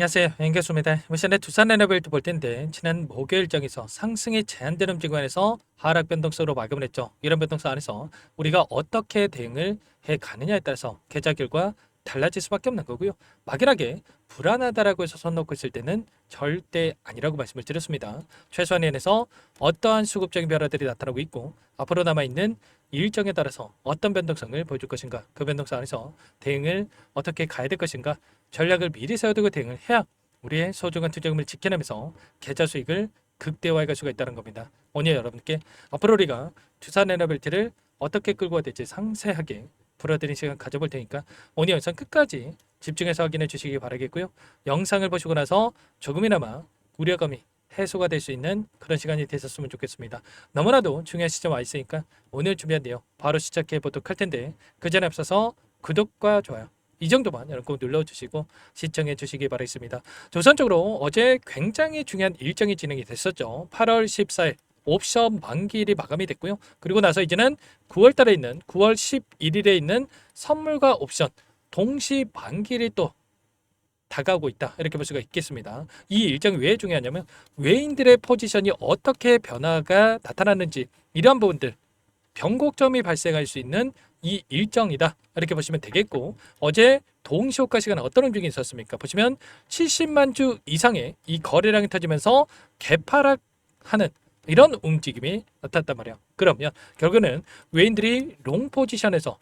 안녕하세요. 연결소입니다. 이번 시간에 두산 에너벨트 볼 텐데 지난 목요일장에서 상승이 제한되는 구간에서 하락 변동성으로 마감을 했죠. 이런 변동성 안에서 우리가 어떻게 대응을 해 가느냐에 따라서 계좌 결과 달라질 수밖에 없는 거고요. 막연하게 불안하다라고 해서 손 놓고 있을 때는 절대 아니라고 말씀을 드렸습니다. 최소한 엔에서 어떠한 수급적인 변화들이 나타나고 있고 앞으로 남아있는 일정에 따라서 어떤 변동성을 보여줄 것인가, 그 변동성 안에서 대응을 어떻게 가야 될 것인가, 전략을 미리 세워두고 대응을 해야 우리의 소중한 투자금을 지켜내면서 계좌 수익을 극대화해 갈 수가 있다는 겁니다. 오늘 여러분께 앞으로 우리가 두산 에너벨트를 어떻게 끌고 가야 될지 상세하게 풀어드린 시간 가져볼 테니까 오늘 영상 끝까지 집중해서 확인해 주시기 바라겠고요. 영상을 보시고 나서 조금이나마 우려감이 해소가 될 수 있는 그런 시간이 되셨으면 좋겠습니다. 너무나도 중요한 시점 와 있으니까 오늘 준비한 내용 바로 시작해 보도록 할 텐데 그 전에 앞서서 구독과 좋아요 이 정도만 여러분 꼭 눌러주시고 시청해 주시기 바라겠습니다. 우선적으로 어제 굉장히 중요한 일정이 진행이 됐었죠. 8월 14일 옵션 만기일이 마감이 됐고요. 그리고 나서 이제는 9월 달에 있는 9월 11일에 있는 선물과 옵션 동시 만기일이 또 다가오고 있다, 이렇게 볼 수가 있겠습니다. 이 일정이 왜 중요하냐면 외인들의 포지션이 어떻게 변화가 나타났는지 이러한 부분들 변곡점이 발생할 수 있는 이 일정이다, 이렇게 보시면 되겠고, 어제 동시호가 시간에 어떤 움직임이 있었습니까? 보시면 70만 주 이상의 이 거래량이 터지면서 개파락하는 이런 움직임이 나타났단 말이야. 그러면 결국은 외인들이 롱 포지션에서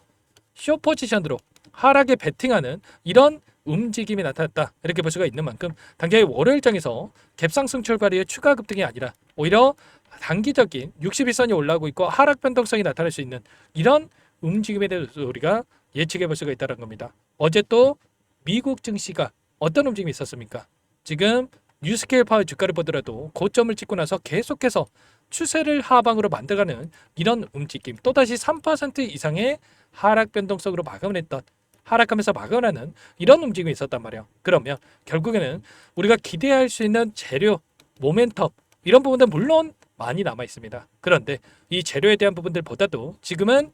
쇼 포지션으로 하락에 베팅하는 이런 움직임이 나타났다, 이렇게 볼 수가 있는 만큼 당장의 월요일장에서 갭상승 출발의 추가 급등이 아니라 오히려 단기적인 61선이 올라오고 있고 하락 변동성이 나타날 수 있는 이런 움직임에 대해서 우리가 예측해 볼 수가 있다는 겁니다. 어제 또 미국 증시가 어떤 움직임이 있었습니까? 지금 뉴스케일 파워 주가를 보더라도 고점을 찍고 나서 계속해서 추세를 하방으로 만들어가는 이런 움직임, 또다시 3% 이상의 하락 변동성으로 마감을 했던, 하락하면서 마감하는 이런 움직임이 있었단 말이에요. 그러면 결국에는 우리가 기대할 수 있는 재료, 모멘텀 이런 부분들 물론 많이 남아 있습니다. 그런데 이 재료에 대한 부분들보다도 지금은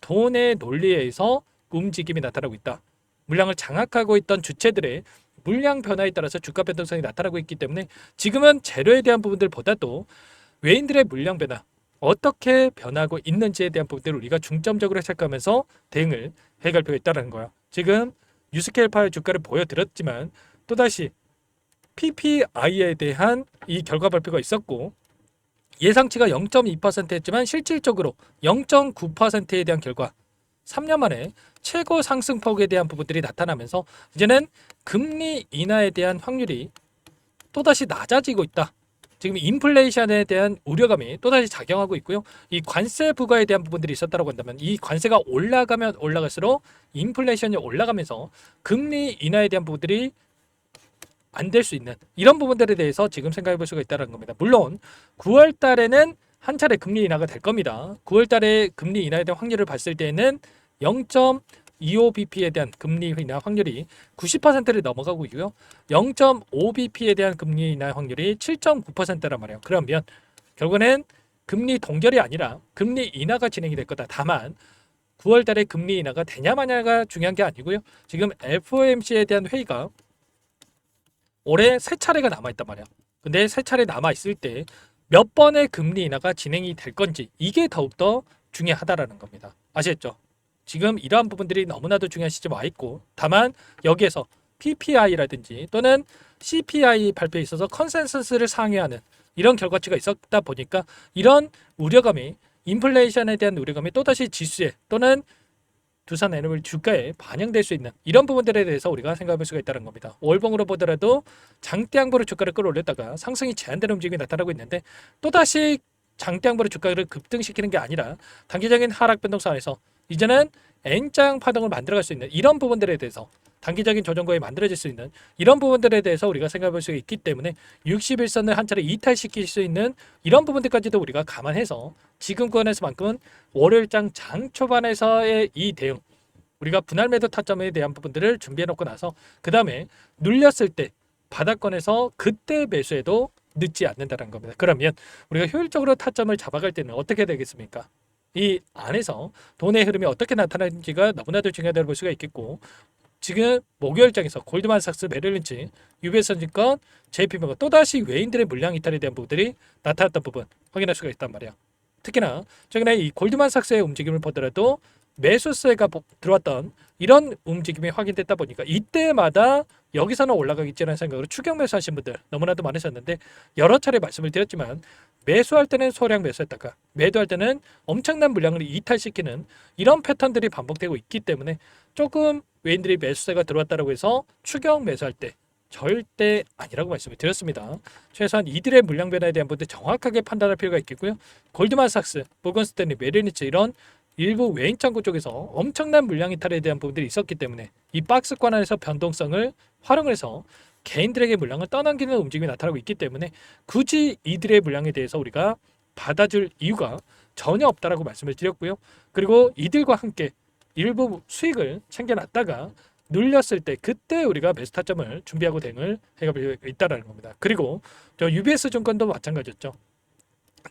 돈의 논리에 의해서 움직임이 나타나고 있다. 물량을 장악하고 있던 주체들의 물량 변화에 따라서 주가 변동성이 나타나고 있기 때문에 지금은 재료에 대한 부분들보다도 외인들의 물량 변화 어떻게 변하고 있는지에 대한 부분들을 우리가 중점적으로 체크하면서 대응을 해갈 필요가 있다는 거야. 지금 뉴스케일 파일 주가를 보여드렸지만 또다시 PPI에 대한 이 결과 발표가 있었고 예상치가 0.2%였지만 실질적으로 0.9%에 대한 결과 3년 만에 최고 상승폭에 대한 부분들이 나타나면서 이제는 금리 인하에 대한 확률이 또다시 낮아지고 있다. 지금 인플레이션에 대한 우려감이 또다시 작용하고 있고요. 이 관세 부과에 대한 부분들이 있었다고 한다면 이 관세가 올라가면 올라갈수록 인플레이션이 올라가면서 금리 인하에 대한 부분들이 안 될 수 있는 이런 부분들에 대해서 지금 생각해 볼 수가 있다는 겁니다. 물론 9월 달에는 한 차례 금리 인하가 될 겁니다. 9월 달에 금리 인하에 대한 확률을 봤을 때는 0.25bp에 대한 금리 인하 확률이 90%를 넘어가고 있고요. 0.5bp에 대한 금리 인하 확률이 7.9%란 말이에요. 그러면 결국에는 금리 동결이 아니라 금리 인하가 진행이 될 거다. 다만 9월 달에 금리 인하가 되냐 마냐가 중요한 게 아니고요. 지금 FOMC에 대한 회의가 올해 3차례가 남아있단 말이야. 근데 3차례 남아있을 때 몇 번의 금리 인하가 진행이 될 건지 이게 더욱더 중요하다라는 겁니다. 아시겠죠? 지금 이러한 부분들이 너무나도 중요한 시점에 와 있고, 다만 여기에서 PPI라든지 또는 CPI 발표에 있어서 컨센서스를 상회하는 이런 결과치가 있었다 보니까 이런 우려감이, 인플레이션에 대한 우려감이 또다시 지수에 또는 두산 에너벨 주가에 반영될 수 있는 이런 부분들에 대해서 우리가 생각해 볼 수가 있다는 겁니다. 월봉으로 보더라도 장대 양보로 주가를 끌어올렸다가 상승이 제한되는 움직임이 나타나고 있는데 또다시 장대 양보로 주가를 급등시키는 게 아니라 단기적인 하락 변동성 안에서 이제는 N장 파동을 만들어갈 수 있는 이런 부분들에 대해서 단기적인 조정거에 만들어질 수 있는 이런 부분들에 대해서 우리가 생각해 볼 수 있기 때문에 61선을 한 차례 이탈시킬 수 있는 이런 부분들까지도 우리가 감안해서 지금 구간에서만큼은 월요일장 장 초반에서의 이 대응, 우리가 분할 매도 타점에 대한 부분들을 준비해 놓고 나서 그 다음에 눌렸을 때 바닥권에서 그때 매수해도 늦지 않는다는 겁니다. 그러면 우리가 효율적으로 타점을 잡아갈 때는 어떻게 되겠습니까? 이 안에서 돈의 흐름이 어떻게 나타나는지가 너무나도 중요하다고 볼 수가 있겠고, 지금 목요일장에서 골드만삭스, 메릴린치, UBS증권, JP모건 또다시 외인들의 물량 이탈에 대한 부분들이 나타났던 부분 확인할 수가 있단 말이야. 특히나 최근에 이 골드만삭스의 움직임을 보더라도 매수세가 들어왔던 이런 움직임이 확인됐다 보니까 이때마다 여기서는 올라가겠지라는 생각으로 추격 매수하신 분들 너무나도 많으셨는데, 여러 차례 말씀을 드렸지만 매수할 때는 소량 매수했다가 매도할 때는 엄청난 물량을 이탈시키는 이런 패턴들이 반복되고 있기 때문에 조금 외인들이 매수세가 들어왔다고 해서 추격 매수할 때 절대 아니라고 말씀을 드렸습니다. 최소한 이들의 물량 변화에 대한 부분들 정확하게 판단할 필요가 있겠고요. 골드만삭스, 모건스탠리, 메릴린치 이런 일부 외인 창구 쪽에서 엄청난 물량 이탈에 대한 부분들이 있었기 때문에 이 박스권 안에서 변동성을 활용을 해서 개인들에게 물량을 떠넘기는 움직임이 나타나고 있기 때문에 굳이 이들의 물량에 대해서 우리가 받아줄 이유가 전혀 없다라고 말씀을 드렸고요. 그리고 이들과 함께 일부 수익을 챙겨놨다가 눌렸을 때 그때 우리가 매수 타점을 준비하고 대응을 해가 있다라는 겁니다. 그리고 저 UBS 증권도 마찬가지였죠.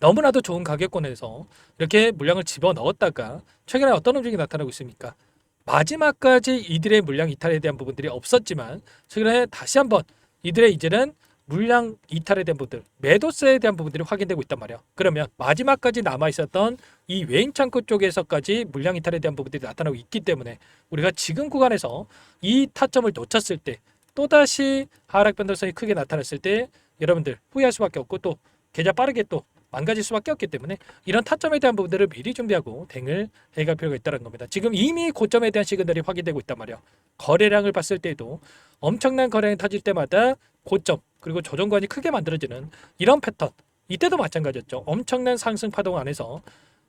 너무나도 좋은 가격권에서 이렇게 물량을 집어넣었다가 최근에 어떤 움직임이 나타나고 있습니까? 마지막까지 이들의 물량 이탈에 대한 부분들이 없었지만 최근에 다시 한번 이들의 이제는 물량 이탈에 대한 부분들, 매도세에 대한 부분들이 확인되고 있단 말이야. 그러면 마지막까지 남아 있었던 이 외인 창구 쪽에서까지 물량 이탈에 대한 부분들이 나타나고 있기 때문에 우리가 지금 구간에서 이 타점을 놓쳤을 때 또다시 하락 변동성이 크게 나타났을 때 여러분들 후회할 수밖에 없고 또 계좌 빠르게 또 망가질 수밖에 없기 때문에 이런 타점에 대한 부분들을 미리 준비하고 대응을 해갈 필요가 있다는 겁니다. 지금 이미 고점에 대한 시그널이 확인되고 있단 말이야. 거래량을 봤을 때도 엄청난 거래량이 터질 때마다 고점 그리고 조정관이 크게 만들어지는 이런 패턴, 이때도 마찬가지였죠. 엄청난 상승 파동 안에서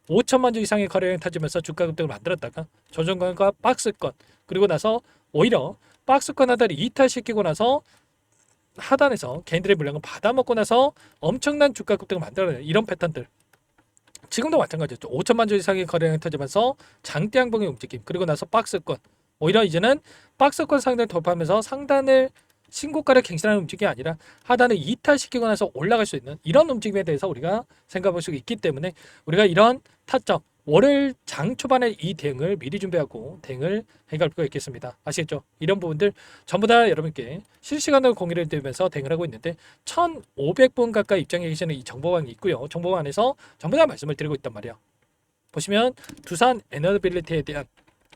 5천만 주 이상의 거래량이 터지면서 주가 급등을 만들었다가 조정관과 박스권 그리고 나서 오히려 박스권 하단을 이탈시키고 나서 하단에서 개인들의 물량을 받아먹고 나서 엄청난 주가 급등을 만들어내는 이런 패턴들 지금도 마찬가지였죠. 5천만 주 이상의 거래량이 터지면서 장대 양봉의 움직임 그리고 나서 박스권 오히려 이제는 박스권 상단을 돌파하면서 상단을 신고가를 갱신하는 움직임이 아니라 하단을 이탈시키고 나서 올라갈 수 있는 이런 움직임에 대해서 우리가 생각해 볼 수 있기 때문에 우리가 이런 타점 월요일 장 초반에 이 대응을 미리 준비하고 대응을 해갈 필요가 있겠습니다. 아시겠죠? 이런 부분들 전부 다 여러분께 실시간으로 공유를 드리면서 대응을 하고 있는데 1,500분 가까이 입장해 계시는 이 정보방이 있고요. 정보방 안에서 전부 다 말씀을 드리고 있단 말이에요. 보시면 두산 에너빌리티에 대한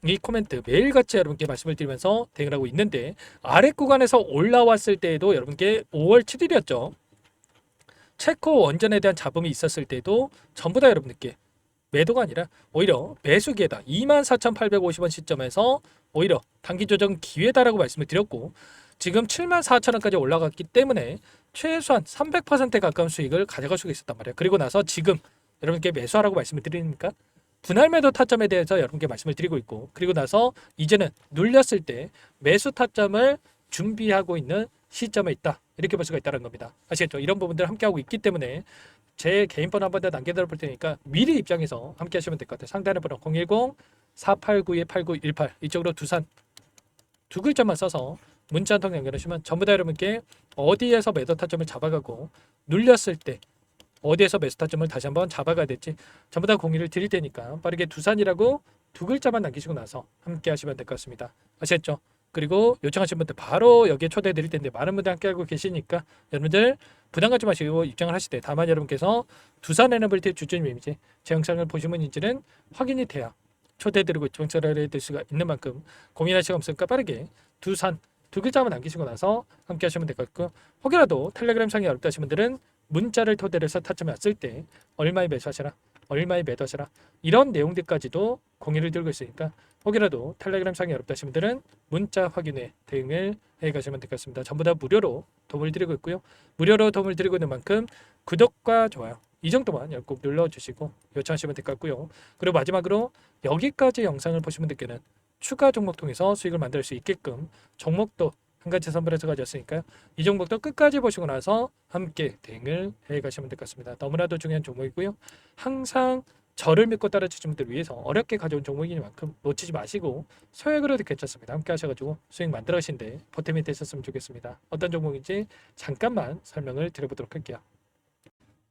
이 코멘트 매일같이 여러분께 말씀을 드리면서 대응을 하고 있는데 아래 구간에서 올라왔을 때에도 여러분께 5월 7일이었죠. 체코 원전에 대한 잡음이 있었을 때도 전부 다 여러분들께 매도가 아니라 오히려 매수 기회다. 24,850원 시점에서 오히려 단기 조정 기회다라고 말씀을 드렸고 지금 74,000원까지 올라갔기 때문에 최소한 300%에 가까운 수익을 가져갈 수가 있었단 말이에요. 그리고 나서 지금 여러분께 매수하라고 말씀을 드리니까 분할 매도 타점에 대해서 여러분께 말씀을 드리고 있고 그리고 나서 이제는 눌렸을 때 매수 타점을 준비하고 있는 시점에 있다. 이렇게 볼 수가 있다는 겁니다. 아시겠죠? 이런 부분들 함께하고 있기 때문에 제 개인 번호 한번 더 남겨드려 볼 테니까 미리 입장해서 함께 하시면 될 것 같아요. 상단의 번호 010-4892-8918 이쪽으로 두산 두 글자만 써서 문자 한 통 연결하시면 전부 다 여러분께 어디에서 매도 타점을 잡아가고 눌렸을 때 어디에서 매수 타점을 다시 한번 잡아가야 될지 전부 다 공유를 드릴 테니까 빠르게 두산이라고 두 글자만 남기시고 나서 함께 하시면 될 것 같습니다. 아시겠죠? 그리고 요청하신 분들 바로 여기에 초대해 드릴 텐데 많은 분들 함께하고 계시니까 여러분들 부담 갖지 마시고 입장을 하실 때 다만 여러분께서 두산 에너빌리티 주주님인지 제 영상을 보신 분인지는 확인이 돼야 초대해드리고 입장을 해드릴 수가 있는 만큼 고민할 시간 없으니까 빠르게 두산 두 글자만 남기시고 나서 함께 하시면 될 것 같고 혹여라도 텔레그램 상이 어렵다 하신 분들은 문자를 토대로 해서 타점이 왔을 때 얼마에 매수하시라 얼마에 매도하시라 이런 내용들까지도 공유를 들고 있으니까 혹이라도 텔레그램 상이 어렵다 하신 분들은 문자 확인에 대응을 해가시면 될 것 같습니다. 전부 다 무료로 도움을 드리고 있고요. 무료로 도움을 드리고 있는 만큼 구독과 좋아요 이 정도만 꼭 눌러주시고 요청하시면 될 것 같고요. 그리고 마지막으로 여기까지 영상을 보신 분들께는 추가 종목 통해서 수익을 만들 수 있게끔 종목도 한 가지 선별해서 가졌으니까요. 이 종목도 끝까지 보시고 나서 함께 대응을 해가시면 될 것 같습니다. 너무나도 중요한 종목이고요. 항상 저를 믿고 따라주시는 분들 위해서 어렵게 가져온 종목이니만큼 놓치지 마시고 소액으로도 괜찮습니다. 함께 하셔가지고 수익 만들어 가신데 보탬이 되셨으면 좋겠습니다. 어떤 종목인지 잠깐만 설명을 드려보도록 할게요.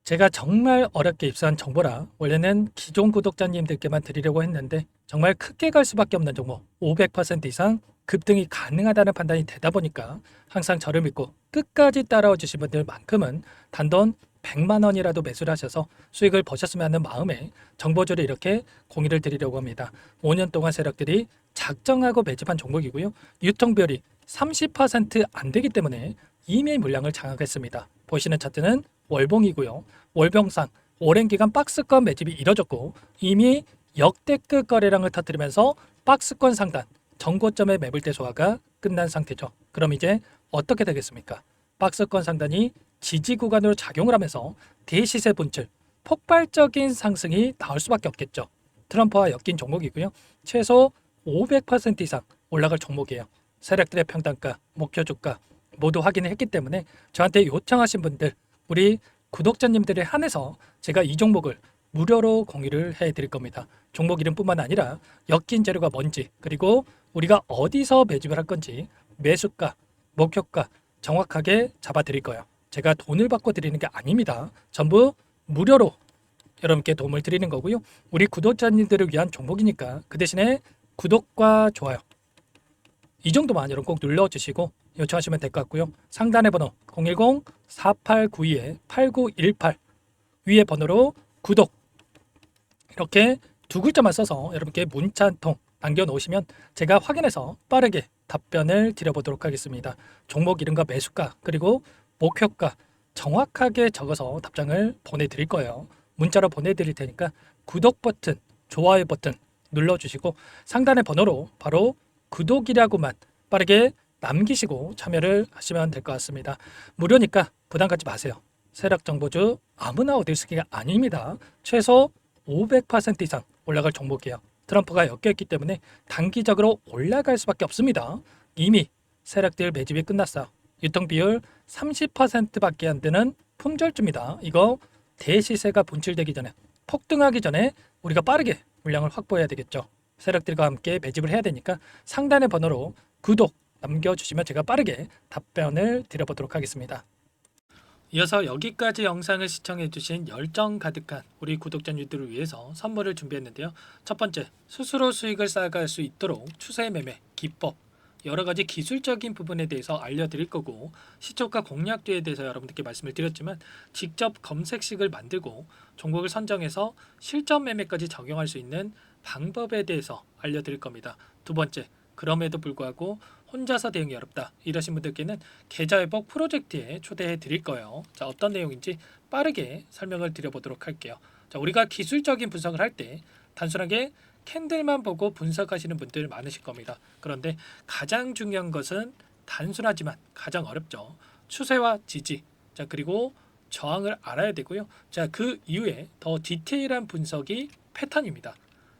제가 정말 어렵게 입수한 정보라 원래는 기존 구독자님들께만 드리려고 했는데 정말 크게 갈 수밖에 없는 종목 500% 이상 급등이 가능하다는 판단이 되다 보니까 항상 저를 믿고 끝까지 따라와 주신 분들만큼은 단돈 100만 원이라도 매수를 하셔서 수익을 보셨으면 하는 마음에 정보주를 이렇게 공유를 드리려고 합니다. 5년 동안 세력들이 작정하고 매집한 종목이고요. 유통비율이 30%안 되기 때문에 이미 물량을 장악했습니다. 보시는 차트는 월봉이고요. 월봉상 오랜 기간 박스권 매집이 이뤄졌고 이미 역대급 거래량을 터뜨리면서 박스권 상단 정고점의 매물대 소화가 끝난 상태죠. 그럼 이제 어떻게 되겠습니까? 박스권 상단이 지지 구간으로 작용을 하면서 대시세 분출, 폭발적인 상승이 나올 수밖에 없겠죠. 트럼프와 엮인 종목이고요. 최소 500% 이상 올라갈 종목이에요. 세력들의 평단가, 목표 주가 모두 확인을 했기 때문에 저한테 요청하신 분들, 우리 구독자님들에 한해서 제가 이 종목을 무료로 공유를 해드릴 겁니다. 종목 이름뿐만 아니라 엮인 재료가 뭔지, 그리고 우리가 어디서 매집을 할 건지 매수가, 목표가 정확하게 잡아드릴 거예요. 제가 돈을 받고 드리는 게 아닙니다. 전부 무료로 여러분께 도움을 드리는 거고요. 우리 구독자님들을 위한 종목이니까 그 대신에 구독과 좋아요 이 정도만 여러분 꼭 눌러주시고 요청하시면 될 것 같고요. 상단의 번호 010-4892-8918 위에 번호로 구독 이렇게 두 글자만 써서 여러분께 문자 한 통 남겨놓으시면 제가 확인해서 빠르게 답변을 드려보도록 하겠습니다. 종목 이름과 매수가 그리고 목표가 정확하게 적어서 답장을 보내드릴 거예요. 문자로 보내드릴 테니까 구독 버튼, 좋아요 버튼 눌러주시고 상단의 번호로 바로 구독이라고만 빠르게 남기시고 참여를 하시면 될 것 같습니다. 무료니까 부담 갖지 마세요. 세력정보주 아무나 얻을 수 있는 게 아닙니다. 최소 500% 이상 올라갈 종목이에요. 트럼프가 엮여있기 때문에 단기적으로 올라갈 수밖에 없습니다. 이미 세력들 매집이 끝났어요. 유통비율 30%밖에 안 되는 품절주입니다. 이거 대시세가 분출되기 전에 폭등하기 전에 우리가 빠르게 물량을 확보해야 되겠죠. 세력들과 함께 매집을 해야 되니까 상단의 번호로 구독 남겨주시면 제가 빠르게 답변을 드려보도록 하겠습니다. 이어서 여기까지 영상을 시청해주신 열정 가득한 우리 구독자님들을 위해서 선물을 준비했는데요. 첫 번째, 스스로 수익을 쌓아갈 수 있도록 추세 매매 기법 여러 가지 기술적인 부분에 대해서 알려드릴 거고 시초가 공략주에 대해서 여러분들께 말씀을 드렸지만 직접 검색식을 만들고 종목을 선정해서 실전 매매까지 적용할 수 있는 방법에 대해서 알려드릴 겁니다. 두 번째, 그럼에도 불구하고 혼자서 대응이 어렵다 이러신 분들께는 계좌회복 프로젝트에 초대해 드릴 거예요. 자, 어떤 내용인지 빠르게 설명을 드려보도록 할게요. 자, 우리가 기술적인 분석을 할 때 단순하게 캔들만 보고 분석하시는 분들 많으실 겁니다. 그런데 가장 중요한 것은 단순하지만 가장 어렵죠. 추세와 지지, 자 그리고 저항을 알아야 되고요. 자, 그 이후에 더 디테일한 분석이 패턴입니다.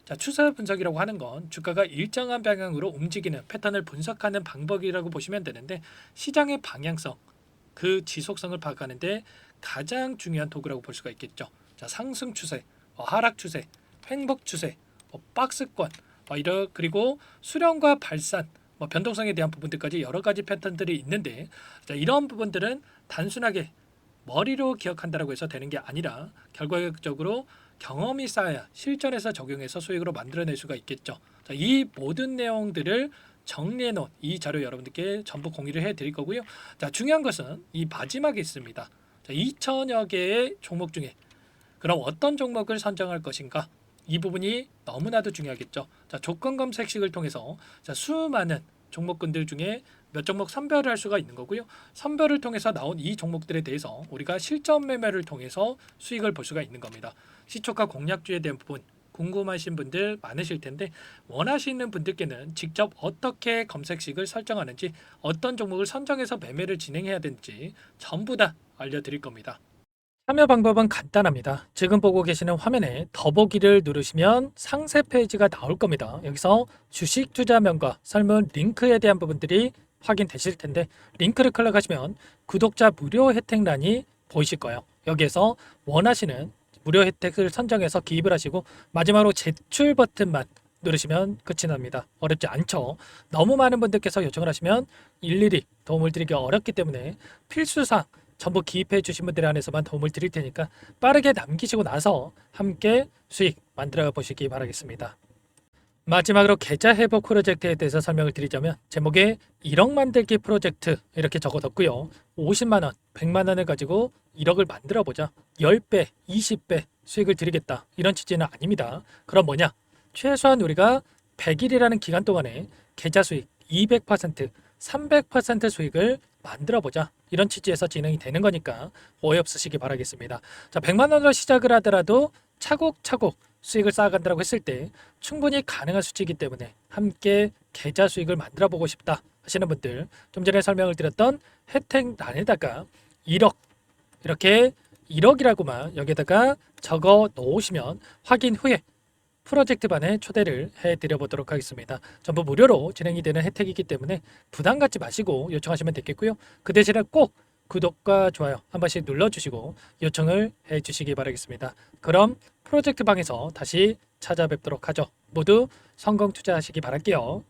자, 추세 분석이라고 하는 건 주가가 일정한 방향으로 움직이는 패턴을 분석하는 방법이라고 보시면 되는데 시장의 방향성, 그 지속성을 파악하는데 가장 중요한 도구라고 볼 수가 있겠죠. 자, 상승 추세, 하락 추세, 횡복 추세, 박스권, 그리고 수렴과 발산, 변동성에 대한 부분들까지 여러 가지 패턴들이 있는데 자, 이런 부분들은 단순하게 머리로 기억한다고 해서 되는 게 아니라 결과적으로 경험이 쌓아야 실전에서 적용해서 수익으로 만들어낼 수가 있겠죠. 자, 이 모든 내용들을 정리해 놓은 이 자료 여러분들께 전부 공유를 해 드릴 거고요. 자, 중요한 것은 이 마지막에 있습니다. 자, 2천여 개의 종목 중에 그럼 어떤 종목을 선정할 것인가? 이 부분이 너무나도 중요하겠죠. 자, 조건 검색식을 통해서 자, 수많은 종목군들 중에 몇 종목 선별을 할 수가 있는 거고요. 선별을 통해서 나온 이 종목들에 대해서 우리가 실전 매매를 통해서 수익을 볼 수가 있는 겁니다. 시초가 공략주에 대한 부분 궁금하신 분들 많으실 텐데 원하시는 분들께는 직접 어떻게 검색식을 설정하는지 어떤 종목을 선정해서 매매를 진행해야 되는지 전부 다 알려드릴 겁니다. 참여 방법은 간단합니다. 지금 보고 계시는 화면에 더보기를 누르시면 상세 페이지가 나올 겁니다. 여기서 주식 투자명과 설문 링크에 대한 부분들이 확인되실 텐데 링크를 클릭하시면 구독자 무료 혜택란이 보이실 거예요. 여기에서 원하시는 무료 혜택을 선정해서 기입을 하시고 마지막으로 제출 버튼만 누르시면 끝이 납니다. 어렵지 않죠? 너무 많은 분들께서 요청을 하시면 일일이 도움을 드리기 어렵기 때문에 필수상 전부 기입해 주신 분들에 한해서만 도움을 드릴 테니까 빠르게 남기시고 나서 함께 수익 만들어 보시기 바라겠습니다. 마지막으로 계좌 회복 프로젝트에 대해서 설명을 드리자면 제목에 1억 만들기 프로젝트 이렇게 적어뒀고요. 50만 원, 100만 원을 가지고 1억을 만들어 보자. 10배, 20배 수익을 드리겠다. 이런 취지는 아닙니다. 그럼 뭐냐? 최소한 우리가 100일이라는 기간 동안에 계좌 수익 200%, 300% 수익을 만들어 보자. 이런 취지에서 진행이 되는 거니까 오해 없으시기 바라겠습니다. 자, 100만 원으로 시작을 하더라도 차곡차곡 수익을 쌓아간다고 했을 때 충분히 가능한 수치이기 때문에 함께 계좌 수익을 만들어 보고 싶다 하시는 분들, 좀 전에 설명을 드렸던 혜택란에다가 1억, 이렇게 1억이라고만 여기다가 적어 놓으시면 확인 후에 프로젝트 반에 초대를 해드려 보도록 하겠습니다. 전부 무료로 진행이 되는 혜택이기 때문에 부담 갖지 마시고 요청하시면 되겠고요. 그 대신에 꼭 구독과 좋아요 한 번씩 눌러주시고 요청을 해주시기 바라겠습니다. 그럼 프로젝트 방에서 다시 찾아뵙도록 하죠. 모두 성공 투자하시기 바랄게요.